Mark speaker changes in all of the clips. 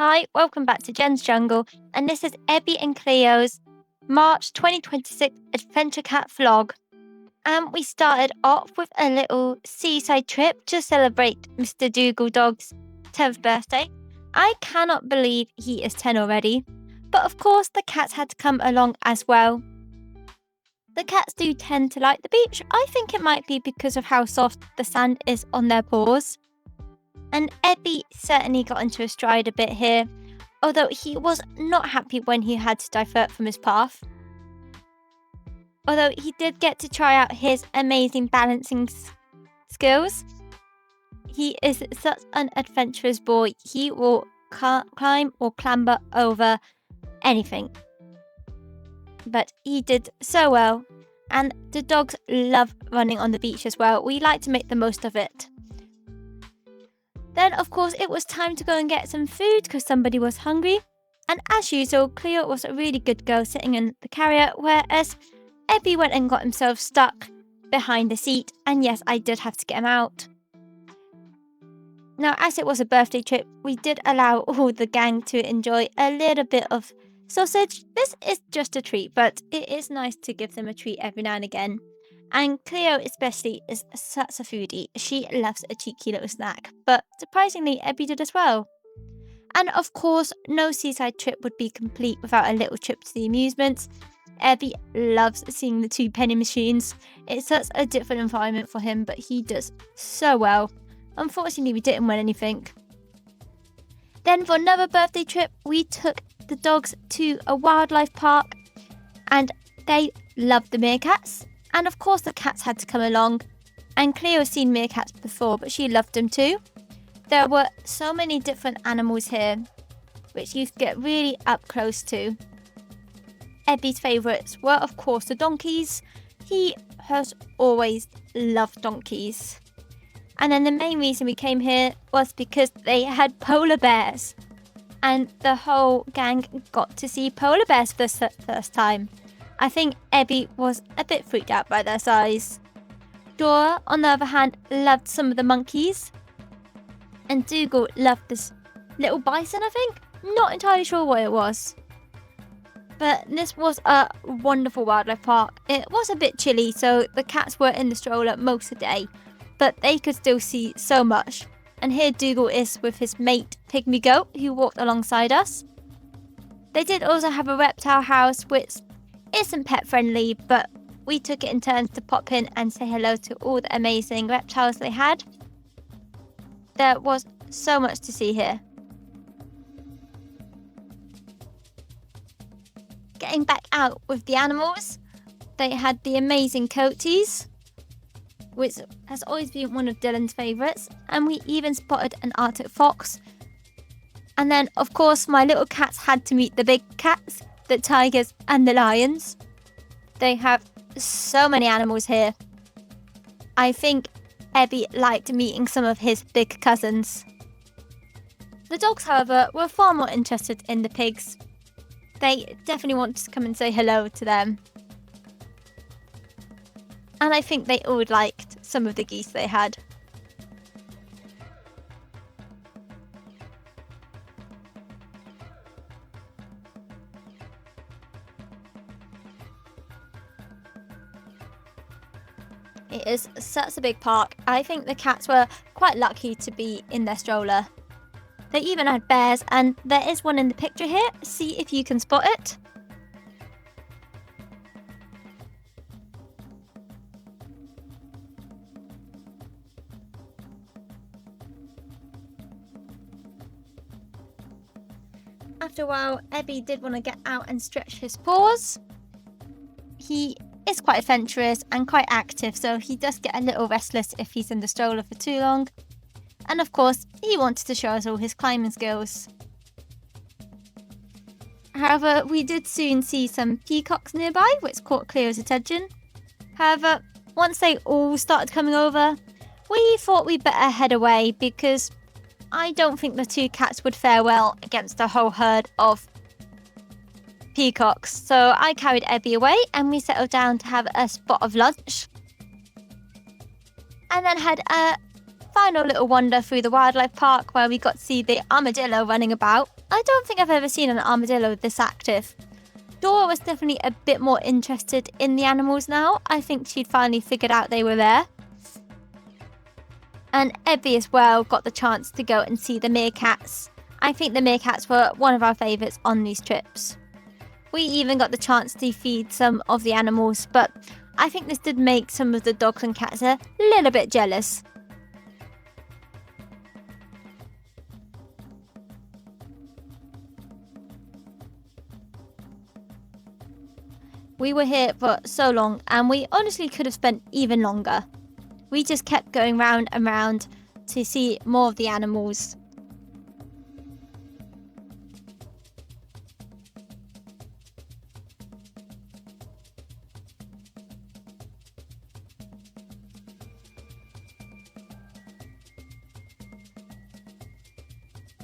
Speaker 1: Hi, welcome back to Jen's Jungle, and this is Ebi and Cleo's March 2026 Adventure Cat vlog. And we started off with a little seaside trip to celebrate Mr. Dougals' 10th birthday. I cannot believe he is 10 already, but of course the cats had to come along as well. The cats do tend to like the beach. I think it might be because of how soft the sand is on their paws. And Ebi certainly got into a stride a bit here, although he was not happy when he had to divert from his path. Although he did get to try out his amazing balancing skills. He is such an adventurous boy. He will climb or clamber over anything. But he did so well. And the dogs love running on the beach as well. We like to make the most of it. Then, of course, it was time to go and get some food because somebody was hungry. And as usual, Cleo was a really good girl sitting in the carrier, whereas Ebi went and got himself stuck behind the seat. And yes, I did have to get him out. Now, as it was a birthday trip, we did allow all the gang to enjoy a little bit of sausage. This is just a treat, but it is nice to give them a treat every now and again. And Cleo especially is such a foodie. She loves a cheeky little snack, but surprisingly, Ebi did as well. And of course, no seaside trip would be complete without a little trip to the amusements. Ebi loves seeing the 2 penny machines. It's such a different environment for him, but he does so well. Unfortunately, we didn't win anything. Then for another birthday trip, we took the dogs to a wildlife park, and they loved the meerkats. And of course the cats had to come along, and Cleo has seen meerkats before, but she loved them too. There were so many different animals here, which you could get really up close to. Ebi's favourites were of course the donkeys. He has always loved donkeys. And then the main reason we came here was because they had polar bears. And the whole gang got to see polar bears for the first time. I think Ebi was a bit freaked out by their size. Dora, on the other hand, loved some of the monkeys. And Dougal loved this little bison, I think. Not entirely sure what it was. But this was a wonderful wildlife park. It was a bit chilly, so the cats were in the stroller most of the day. But they could still see so much. And here Dougal is with his mate, Pygmy Goat, who walked alongside us. They did also have a reptile house, which isn't pet friendly, but we took it in turns to pop in and say hello to all the amazing reptiles they had. There was so much to see here. Getting back out with the animals, they had the amazing coaties, which has always been one of Dylan's favourites, and we even spotted an Arctic fox. And then, of course, my little cats had to meet the big cats, the tigers and the lions. They have so many animals here. I think Ebi liked meeting some of his big cousins. The dogs, however, were far more interested in the pigs. They definitely wanted to come and say hello to them. And I think they all liked some of the geese they had. It is such a big park. I think the cats were quite lucky to be in their stroller. They even had bears, and there is one in the picture here. See if you can spot it. After a while, Ebi did want to get out and stretch his paws. He is quite adventurous and quite active, so he does get a little restless if he's in the stroller for too long. And of course, he wanted to show us all his climbing skills. However, we did soon see some peacocks nearby, which caught Cleo's attention. However, once they all started coming over, we thought we'd better head away because I don't think the 2 cats would fare well against a whole herd of peacocks. So I carried Ebi away and we settled down to have a spot of lunch. And then had a final little wander through the wildlife park where we got to see the armadillo running about. I don't think I've ever seen an armadillo this active. Dora was definitely a bit more interested in the animals now. I think she'd finally figured out they were there. And Ebi as well got the chance to go and see the meerkats. I think the meerkats were one of our favourites on these trips. We even got the chance to feed some of the animals, but I think this did make some of the dogs and cats a little bit jealous. We were here for so long and we honestly could have spent even longer. We just kept going round and round to see more of the animals.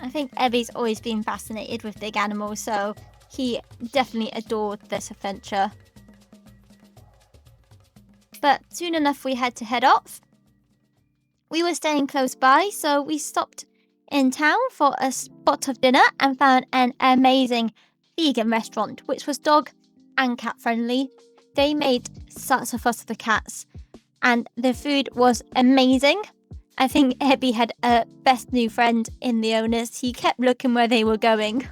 Speaker 1: I think Ebi's always been fascinated with big animals, so he definitely adored this adventure. But soon enough we had to head off. We were staying close by, so we stopped in town for a spot of dinner and found an amazing vegan restaurant, which was dog and cat friendly. They made such a fuss of the cats, and the food was amazing. I think Ebi had a best new friend in the owners. He kept looking where they were going.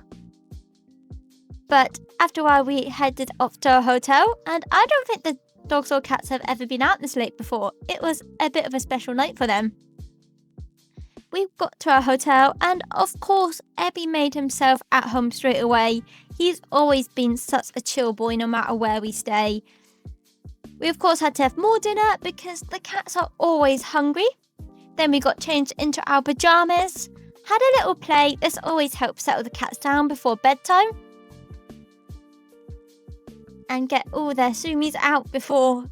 Speaker 1: But after a while we headed off to a hotel, and I don't think the dogs or cats have ever been out this late before. It was a bit of a special night for them. We got to our hotel, and of course Ebi made himself at home straight away. He's always been such a chill boy no matter where we stay. We of course had to have more dinner because the cats are always hungry. Then we got changed into our pyjamas, had a little play. This always helps settle the cats down before bedtime. And get all their sumis out before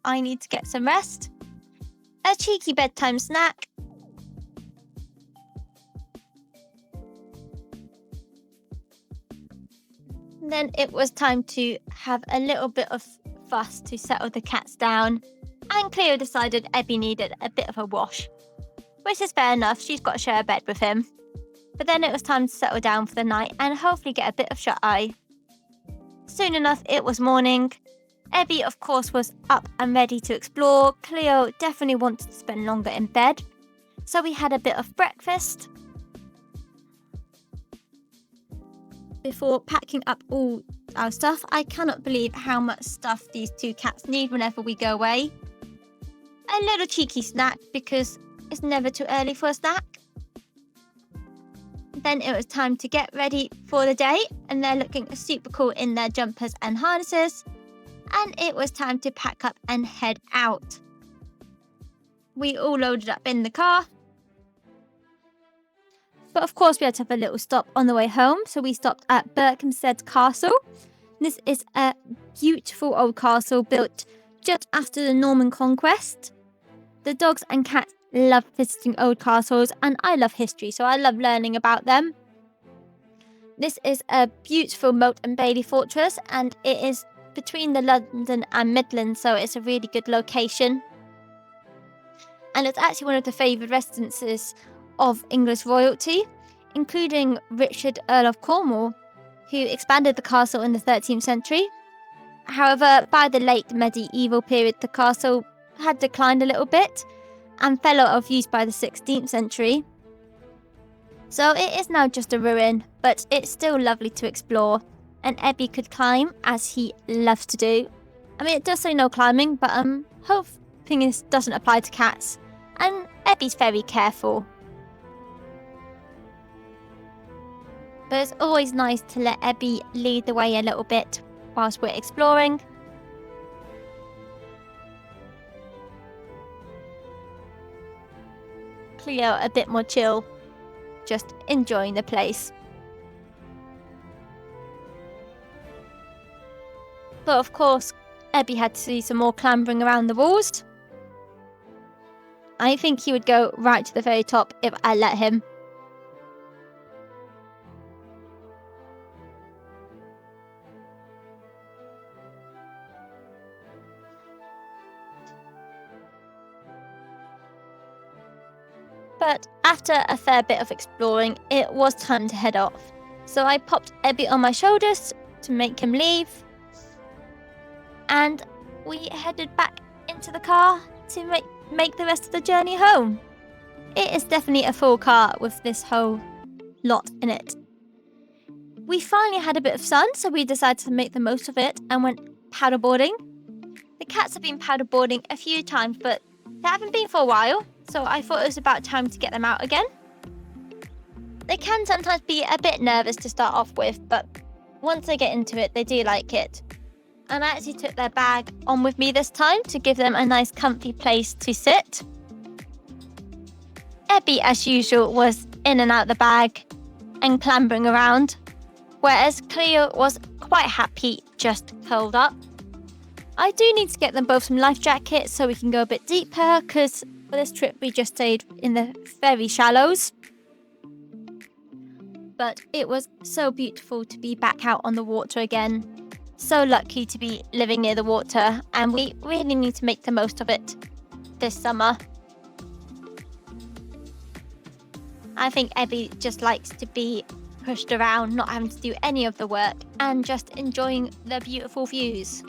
Speaker 1: I need to get some rest. A cheeky bedtime snack. Then it was time to have a little bit of fuss to settle the cats down. And Cleo decided Ebi needed a bit of a wash. Which is fair enough, she's got to share a bed with him. But then it was time to settle down for the night and hopefully get a bit of shut-eye. Soon enough, it was morning. Ebi, of course, was up and ready to explore. Cleo definitely wanted to spend longer in bed. So we had a bit of breakfast. Before packing up all our stuff, I cannot believe how much stuff these two cats need whenever we go away. A little cheeky snack because it's never too early for a snack. Then it was time to get ready for the day, and they're looking super cool in their jumpers and harnesses. And it was time to pack up and head out. We all loaded up in the car. But of course we had to have a little stop on the way home, so we stopped at Berkhamsted Castle. This is a beautiful old castle built just after the Norman conquest. The dogs and cats love visiting old castles, and I love history, so I love learning about them. This is a beautiful moat and bailey fortress, and it is between the London and Midlands, so it's a really good location. And it's actually one of the favoured residences of English royalty, including Richard, Earl of Cornwall, who expanded the castle in the 13th century. However, by the late medieval period, the castle had declined a little bit and fell out of use by the 16th century. So it is now just a ruin, but it's still lovely to explore, and Ebi could climb as he loves to do. I mean, it does say no climbing, but hoping this doesn't apply to cats, and Ebi's very careful. But it's always nice to let Ebi lead the way a little bit whilst we're exploring. Cleo a bit more chill, just enjoying the place. But of course, Ebi had to see some more clambering around the walls. I think he would go right to the very top if I let him. But after a fair bit of exploring, it was time to head off. So I popped Ebi on my shoulders to make him leave, and we headed back into the car to make the rest of the journey home. It is definitely a full car with this whole lot in it. We finally had a bit of sun, so we decided to make the most of it and went paddleboarding. The cats have been paddleboarding a few times, but they haven't been for a while, so I thought it was about time to get them out again. They can sometimes be a bit nervous to start off with, but once they get into it, they do like it. And I actually took their bag on with me this time to give them a nice comfy place to sit. Ebi, as usual, was in and out the bag and clambering around, whereas Cleo was quite happy just curled up. I do need to get them both some life jackets so we can go a bit deeper, because for this trip we just stayed in the very shallows. But it was so beautiful to be back out on the water again. So lucky to be living near the water, and we really need to make the most of it this summer. I think Ebi just likes to be pushed around, not having to do any of the work, and just enjoying the beautiful views.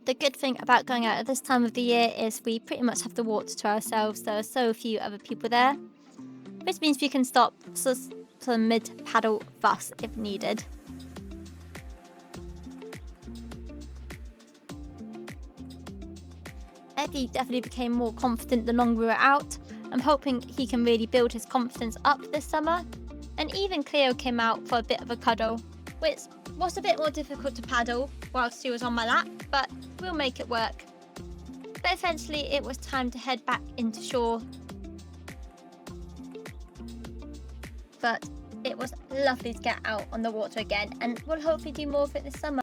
Speaker 1: The good thing about going out at this time of the year is we pretty much have the water to ourselves. There are so few other people there, which means we can stop some mid-paddle fuss if needed. Ebi definitely became more confident the longer we were out. I'm hoping he can really build his confidence up this summer. And even Cleo came out for a bit of a cuddle, which was a bit more difficult to paddle whilst she was on my lap, but we'll make it work. But eventually it was time to head back into shore. But it was lovely to get out on the water again, and we'll hopefully do more of it this summer.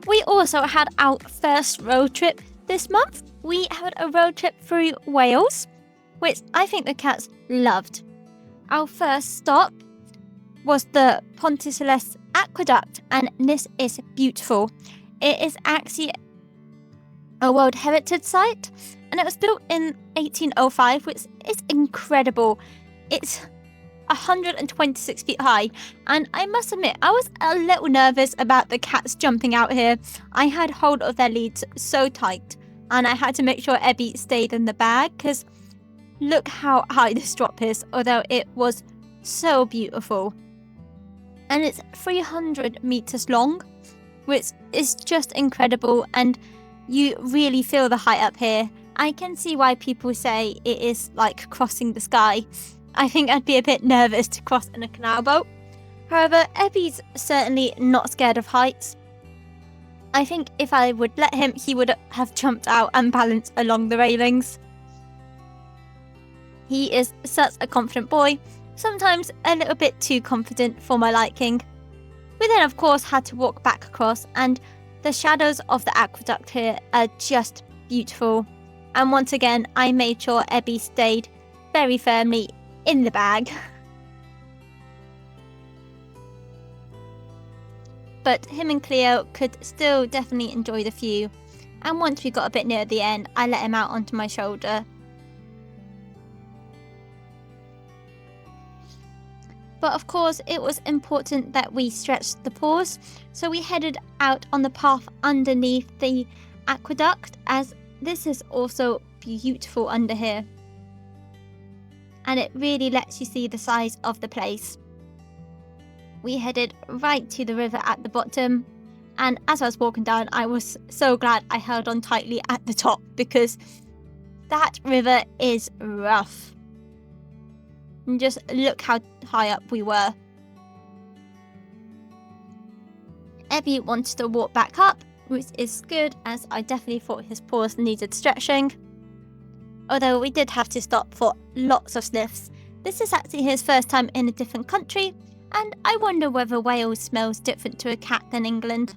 Speaker 1: We also had our first road trip this month. We had a road trip through Wales, which I think the cats loved. Our first stop was the Pontcysyllte Aqueduct, and this is beautiful. It is actually a World Heritage Site, and it was built in 1805, which is incredible. It's 126 feet high, and I must admit, I was a little nervous about the cats jumping out here. I had hold of their leads so tight, and I had to make sure Ebi stayed in the bag, because look how high this drop is, although it was so beautiful. And it's 300 meters long, which is just incredible, and you really feel the height up here. I can see why people say it is like crossing the sky. I think I'd be a bit nervous to cross in a canal boat. However, Ebi's certainly not scared of heights. I think if I would let him, he would have jumped out and balanced along the railings. He is such a confident boy, sometimes a little bit too confident for my liking. We then of course had to walk back across, and the shadows of the aqueduct here are just beautiful. And once again, I made sure Ebi stayed very firmly in the bag. But him and Cleo could still definitely enjoy the view, and once we got a bit near the end, I let him out onto my shoulder. But of course, it was important that we stretched the paws, so we headed out on the path underneath the aqueduct, as this is also beautiful under here. And it really lets you see the size of the place. We headed right to the river at the bottom, and as I was walking down, I was so glad I held on tightly at the top, because that river is rough. And just look how high up we were. Ebi wanted to walk back up, which is good, as I definitely thought his paws needed stretching. Although we did have to stop for lots of sniffs. This is actually his first time in a different country, and I wonder whether Wales smells different to a cat than England.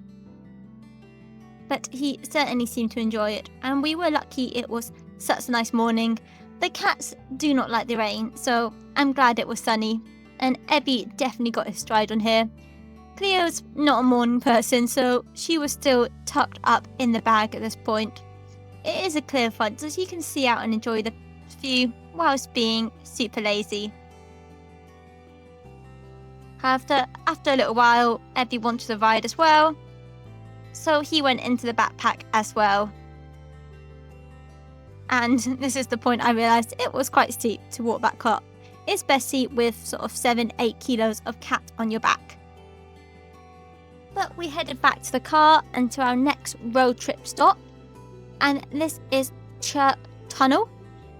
Speaker 1: But he certainly seemed to enjoy it, and we were lucky it was such a nice morning. The cats do not like the rain, so I'm glad it was sunny, and Ebi definitely got his stride on here. Cleo's not a morning person, so she was still tucked up in the bag at this point. It is a clear front, so she can see out and enjoy the view whilst being super lazy. After a little while, Ebi wanted a ride as well, so he went into the backpack as well. And this is the point I realised it was quite steep to walk back up, especially with sort of 7-8 kilos of cat on your back. But we headed back to the car and to our next road trip stop, and this is Chirk Tunnel.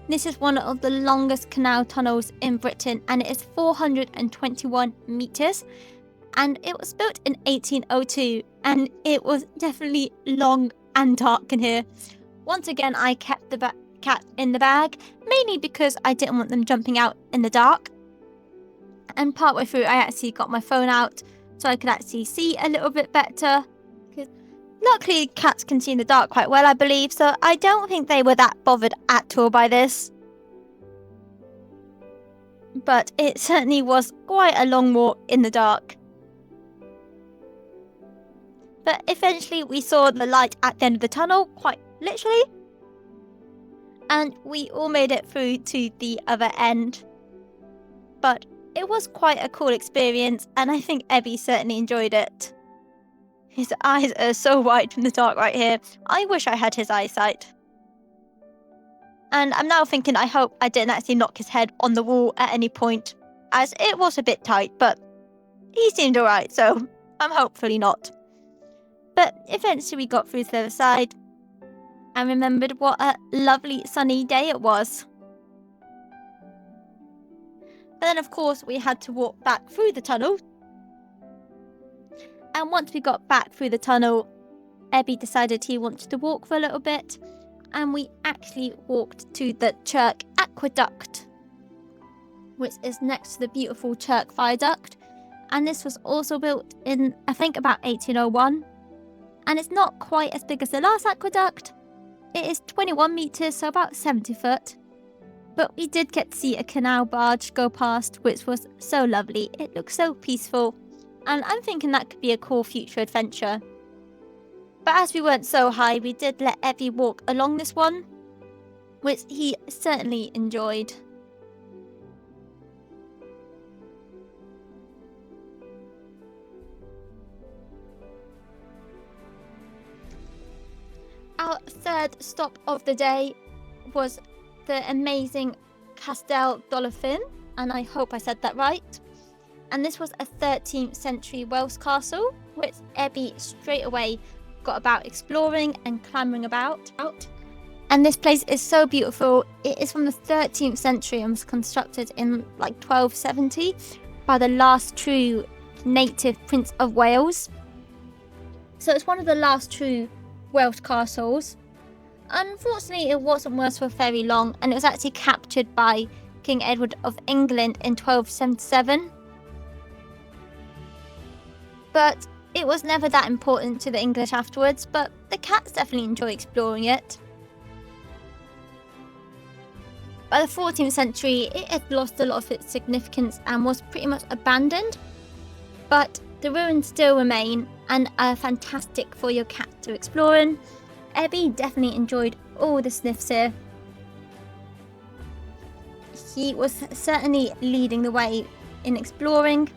Speaker 1: This is one of the longest canal tunnels in Britain, and it is 421 metres, and it was built in 1802, and it was definitely long and dark in here. Once again, I kept the cat in the bag, mainly because I didn't want them jumping out in the dark. And partway through, I actually got my phone out so I could actually see a little bit better. Luckily, cats can see in the dark quite well, I believe, so I don't think they were that bothered at all by this. But it certainly was quite a long walk in the dark. But eventually we saw the light at the end of the tunnel, quite literally. And we all made it through to the other end. But it was quite a cool experience, and I think Ebi certainly enjoyed it. His eyes are so wide from the dark right here. I wish I had his eyesight. And I'm now thinking I hope I didn't actually knock his head on the wall at any point, as it was a bit tight, but he seemed alright, so I'm hopefully not. But eventually we got through to the other side and remembered what a lovely sunny day it was. But then of course we had to walk back through the tunnel. And once we got back through the tunnel, Ebi decided he wanted to walk for a little bit, and we actually walked to the Chirk Aqueduct, which is next to the beautiful Chirk Viaduct. And this was also built in, I think, about 1801. And it's not quite as big as the last aqueduct. It is 21 metres, so about 70 foot. But we did get to see a canal barge go past, which was so lovely. It looked so peaceful. And I'm thinking that could be a cool future adventure. But as we weren't so high, we did let Ebi walk along this one, which he certainly enjoyed. Our third stop of the day was the amazing Castell Dolphin, and I hope I said that right. And this was a 13th century Welsh castle, which Ebi straight away got about exploring and clambering about. And this place is so beautiful. It is from the 13th century and was constructed in like 1270 by the last true native Prince of Wales. So it's one of the last true Welsh castles. Unfortunately, it wasn't worth for very long, and it was actually captured by King Edward of England in 1277. But it was never that important to the English afterwards, but the cats definitely enjoy exploring it. By the 14th century, it had lost a lot of its significance and was pretty much abandoned. But the ruins still remain and are fantastic for your cat to explore in. Ebi definitely enjoyed all the sniffs here. He was certainly leading the way in exploring.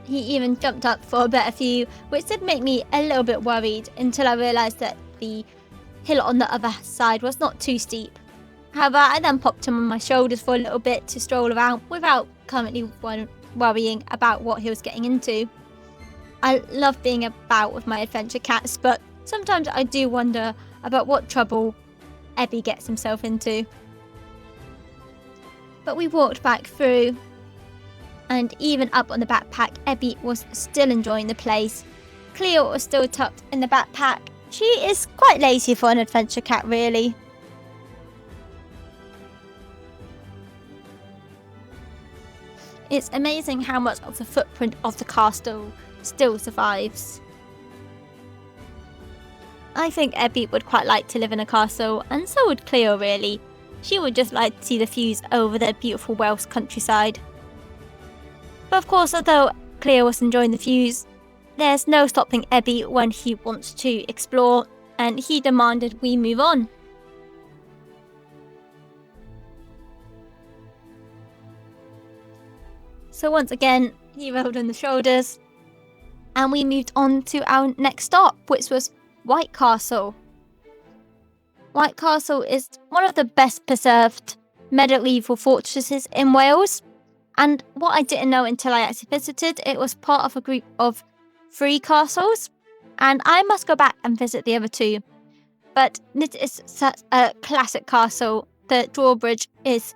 Speaker 1: He even jumped up for a better view, which did make me a little bit worried until I realised that the hill on the other side was not too steep. However, I then popped him on my shoulders for a little bit to stroll around without currently worrying about what he was getting into. I love being about with my adventure cats, but sometimes I do wonder about what trouble Ebi gets himself into. But we walked back through, and even up on the backpack, Ebi was still enjoying the place. Cleo was still tucked in the backpack. She is quite lazy for an adventure cat, really. It's amazing how much of the footprint of the castle still survives. I think Ebi would quite like to live in a castle, and so would Cleo really. She would just like to see the views over the beautiful Welsh countryside. But of course, although Cleo was enjoying the views, there's no stopping Ebi when he wants to explore, and he demanded we move on. So once again, he rolled on the shoulders, and we moved on to our next stop, which was White Castle. White Castle is one of the best preserved medieval fortresses in Wales, and what I didn't know until I actually visited, it was part of a group of 3 castles, and I must go back and visit the other 2. But this is such a classic castle. The drawbridge is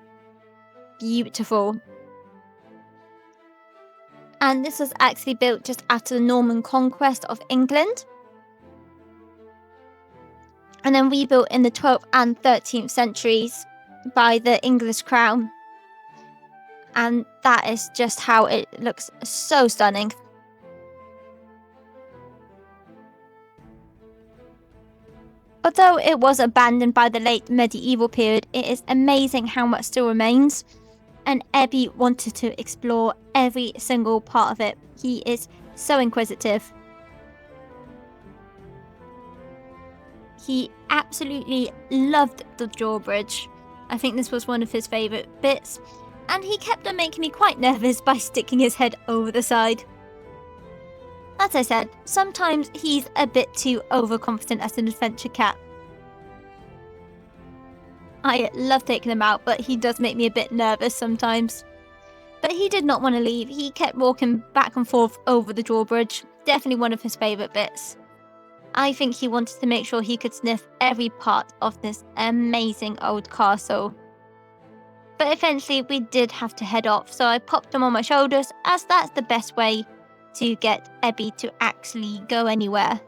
Speaker 1: beautiful. And this was actually built just after the Norman conquest of England, and then rebuilt in the 12th and 13th centuries by the English crown. And that is just how it looks, so stunning. Although it was abandoned by the late medieval period, it is amazing how much still remains, and Ebi wanted to explore every single part of it. He is so inquisitive. He absolutely loved the drawbridge. I think this was one of his favourite bits, and he kept on making me quite nervous by sticking his head over the side. As I said, sometimes he's a bit too overconfident as an adventure cat. I love taking him out, but he does make me a bit nervous sometimes. But he did not want to leave. He kept walking back and forth over the drawbridge. Definitely one of his favourite bits. I think he wanted to make sure he could sniff every part of this amazing old castle. But eventually we did have to head off, so I popped him on my shoulders, as that's the best way to get Ebi to actually go anywhere.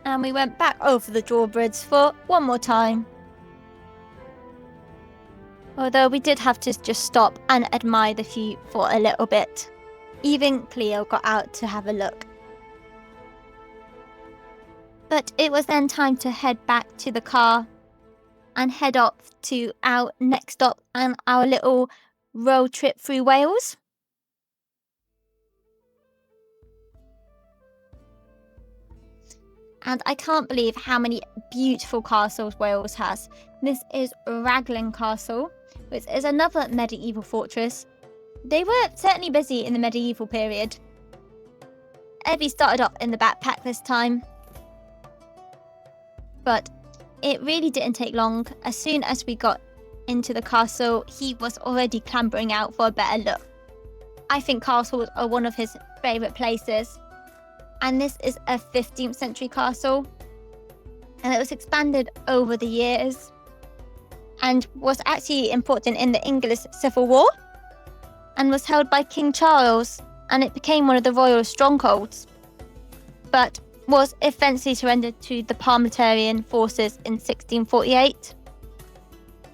Speaker 1: And we went back over the drawbridge for one more time. Although we did have to just stop and admire the view for a little bit. Even Cleo got out to have a look. But it was then time to head back to the car and head off to our next stop and our little road trip through Wales. And I can't believe how many beautiful castles Wales has. This is Raglan Castle, which is another medieval fortress. They were certainly busy in the medieval period. Ebi started off in the backpack this time, but it really didn't take long. As soon as we got into the castle, he was already clambering out for a better look. I think castles are one of his favourite places. And this is a 15th century castle, and it was expanded over the years and was actually important in the English Civil War and was held by King Charles, and it became one of the royal strongholds, but was eventually surrendered to the Parliamentarian forces in 1648.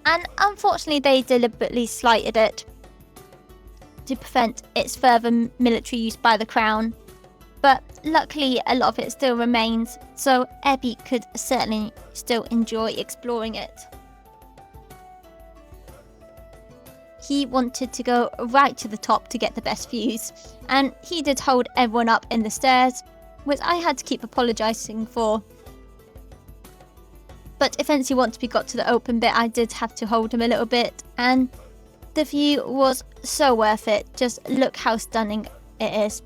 Speaker 1: And unfortunately they deliberately slighted it to prevent its further military use by the crown. But luckily a lot of it still remains, so Ebi could certainly still enjoy exploring it. He wanted to go right to the top to get the best views, and he did hold everyone up in the stairs, which I had to keep apologising for. But eventually once we got to the open bit, I did have to hold him a little bit, and the view was so worth it. Just look how stunning it is.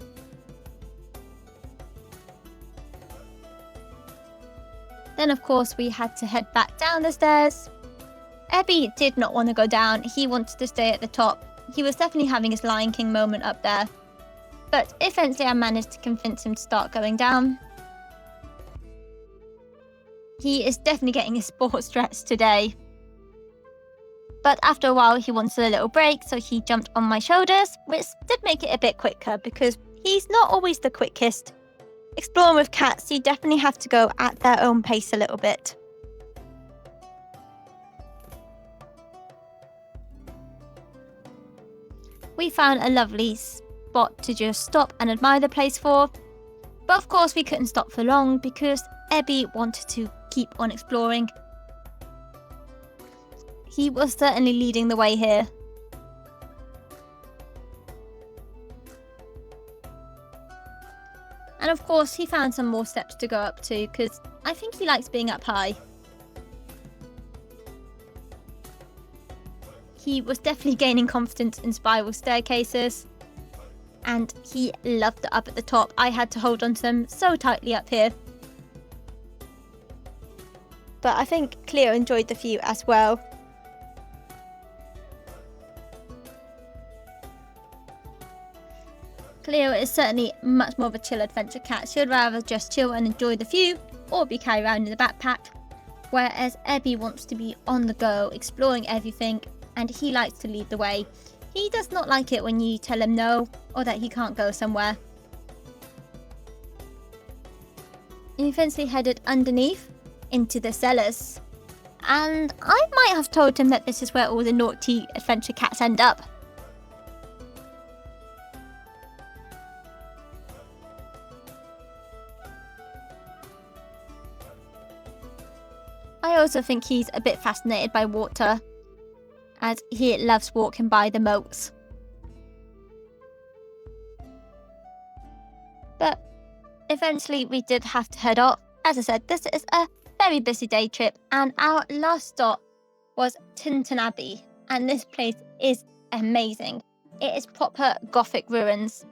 Speaker 1: Then of course we had to head back down the stairs. Ebi did not want to go down, he wanted to stay at the top. He was definitely having his Lion King moment up there. But eventually I managed to convince him to start going down. He is definitely getting his sports dress today. But after a while, he wanted a little break, so he jumped on my shoulders, which did make it a bit quicker because he's not always the quickest. Exploring with cats, you definitely have to go at their own pace a little bit. We found a lovely spot to just stop and admire the place for. But of course we couldn't stop for long because Ebi wanted to keep on exploring. He was certainly leading the way here. And of course he found some more steps to go up to because I think he likes being up high. He was definitely gaining confidence in spiral staircases. And he loved it up at the top. I had to hold on to them so tightly up here. But I think Cleo enjoyed the view as well. Cleo is certainly much more of a chill adventure cat. She would rather just chill and enjoy the view or be carried around in the backpack. Whereas Ebi wants to be on the go, exploring everything, and he likes to lead the way. He does not like it when you tell him no or that he can't go somewhere. He eventually headed underneath into the cellars. And I might have told him that this is where all the naughty adventure cats end up. I also think he's a bit fascinated by water, as he loves walking by the moats. But eventually we did have to head off. As I said, this is a very busy day trip, and our last stop was Tinton Abbey, and this place is amazing. It is proper Gothic ruins.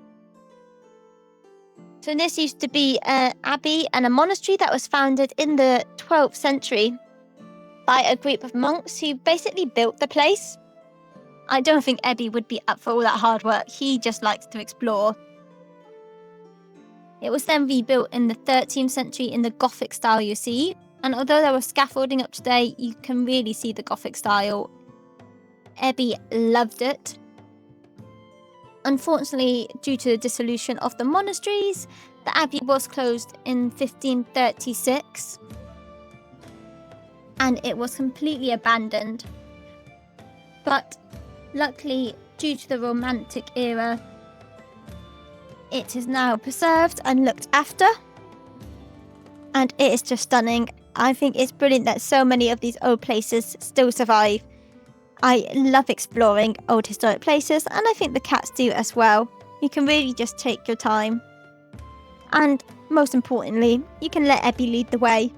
Speaker 1: So this used to be an abbey and a monastery that was founded in the 12th century by a group of monks who basically built the place. I don't think Ebi would be up for all that hard work. He just likes to explore. It was then rebuilt in the 13th century in the Gothic style you see, and although there was scaffolding up today, you can really see the Gothic style. Ebi loved it. Unfortunately, due to the dissolution of the monasteries, the abbey was closed in 1536. And it was completely abandoned. But luckily, due to the Romantic era, it is now preserved and looked after. And it is just stunning. I think it's brilliant that so many of these old places still survive. I love exploring old historic places, and I think the cats do as well. You can really just take your time. And most importantly, you can let Ebi lead the way.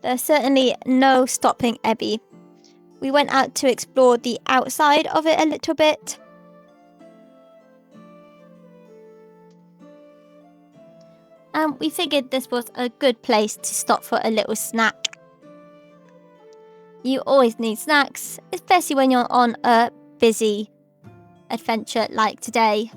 Speaker 1: There's certainly no stopping Ebi. We went out to explore the outside of it a little bit. And we figured this was a good place to stop for a little snack. You always need snacks, especially when you're on a busy adventure like today.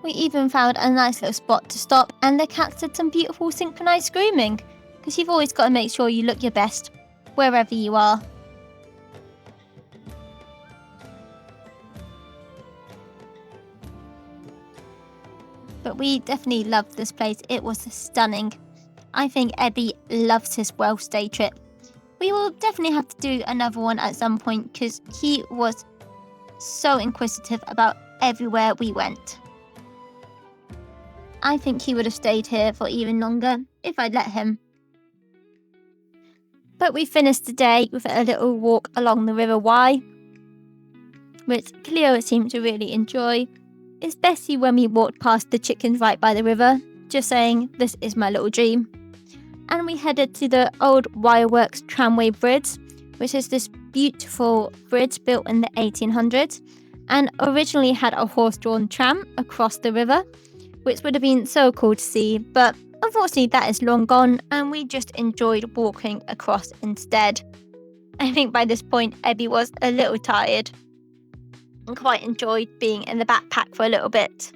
Speaker 1: We even found a nice little spot to stop, and the cats did some beautiful synchronized grooming, because you've always got to make sure you look your best wherever you are. But we definitely loved this place. It was stunning. I think Ebi loves his Welsh day trip. We will definitely have to do another one at some point because he was so inquisitive about everywhere we went. I think he would have stayed here for even longer if I'd let him. But we finished the day with a little walk along the River Wye, which Cleo seemed to really enjoy, especially when we walked past the chickens right by the river, just saying, this is my little dream. And we headed to the old Wireworks tramway bridge, which is this beautiful bridge built in the 1800s and originally had a horse-drawn tram across the river, which would have been so cool to see, but unfortunately that is long gone and we just enjoyed walking across instead. I think by this point Ebi was a little tired and quite enjoyed being in the backpack for a little bit,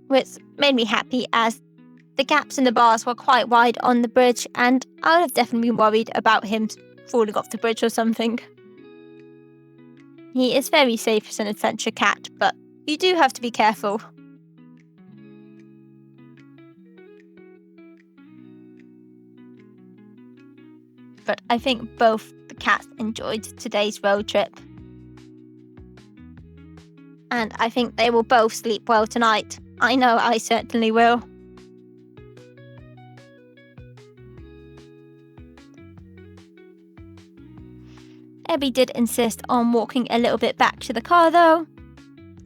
Speaker 1: which made me happy as the gaps in the bars were quite wide on the bridge and I would have definitely been worried about him falling off the bridge or something. He is very safe as an adventure cat, but you do have to be careful. But I think both the cats enjoyed today's road trip. And I think they will both sleep well tonight. I know I certainly will. Ebi did insist on walking a little bit back to the car though.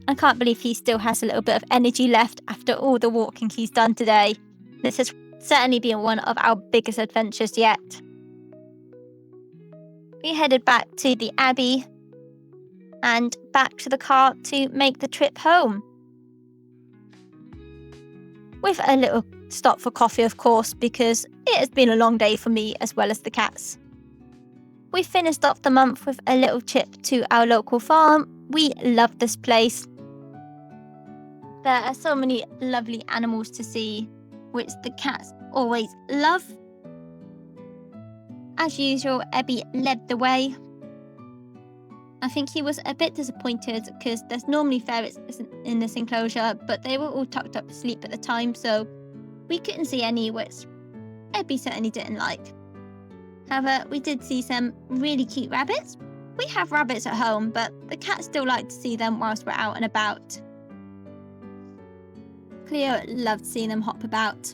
Speaker 1: I can't believe he still has a little bit of energy left after all the walking he's done today. This has certainly been one of our biggest adventures yet. We headed back to the Abbey and back to the car to make the trip home. With a little stop for coffee, of course, because it has been a long day for me as well as the cats. We finished off the month with a little trip to our local farm. We love this place. There are so many lovely animals to see, which the cats always love. As usual, Ebi led the way. I think he was a bit disappointed because there's normally ferrets in this enclosure, but they were all tucked up to sleep at the time, so we couldn't see any, which Ebi certainly didn't like. However, we did see some really cute rabbits. We have rabbits at home, but the cats still like to see them whilst we're out and about. Cleo loved seeing them hop about.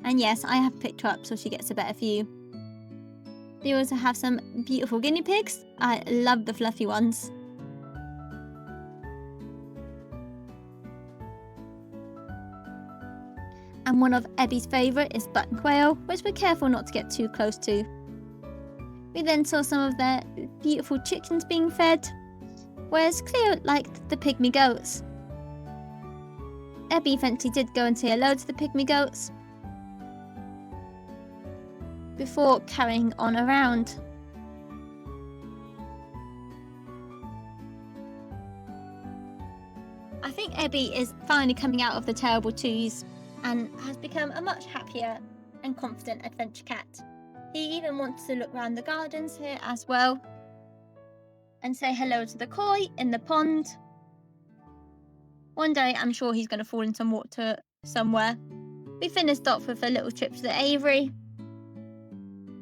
Speaker 1: And yes, I have picked her up so she gets a better view. They also have some beautiful guinea pigs. I love the fluffy ones. And one of Ebi's favourite is button quail, which we're careful not to get too close to. We then saw some of their beautiful chickens being fed, whereas Cleo liked the pygmy goats. Ebi eventually did go and say hello to the pygmy goats before carrying on around. I think Ebi is finally coming out of the terrible twos and has become a much happier and confident adventure cat. He even wants to look around the gardens here as well and say hello to the koi in the pond. One day I'm sure he's going to fall in some water somewhere. We finished off with a little trip to the aviary,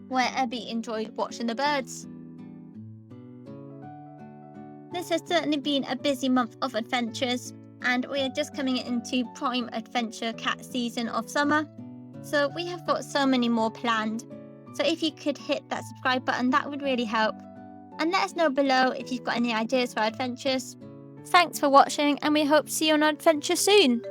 Speaker 1: where Ebi enjoyed watching the birds. This has certainly been a busy month of adventures, and we are just coming into prime adventure cat season of summer, so we have got so many more planned. So if you could hit that subscribe button, that would really help. And let us know below if you've got any ideas for our adventures. Thanks for watching, and we hope to see you on our adventure soon.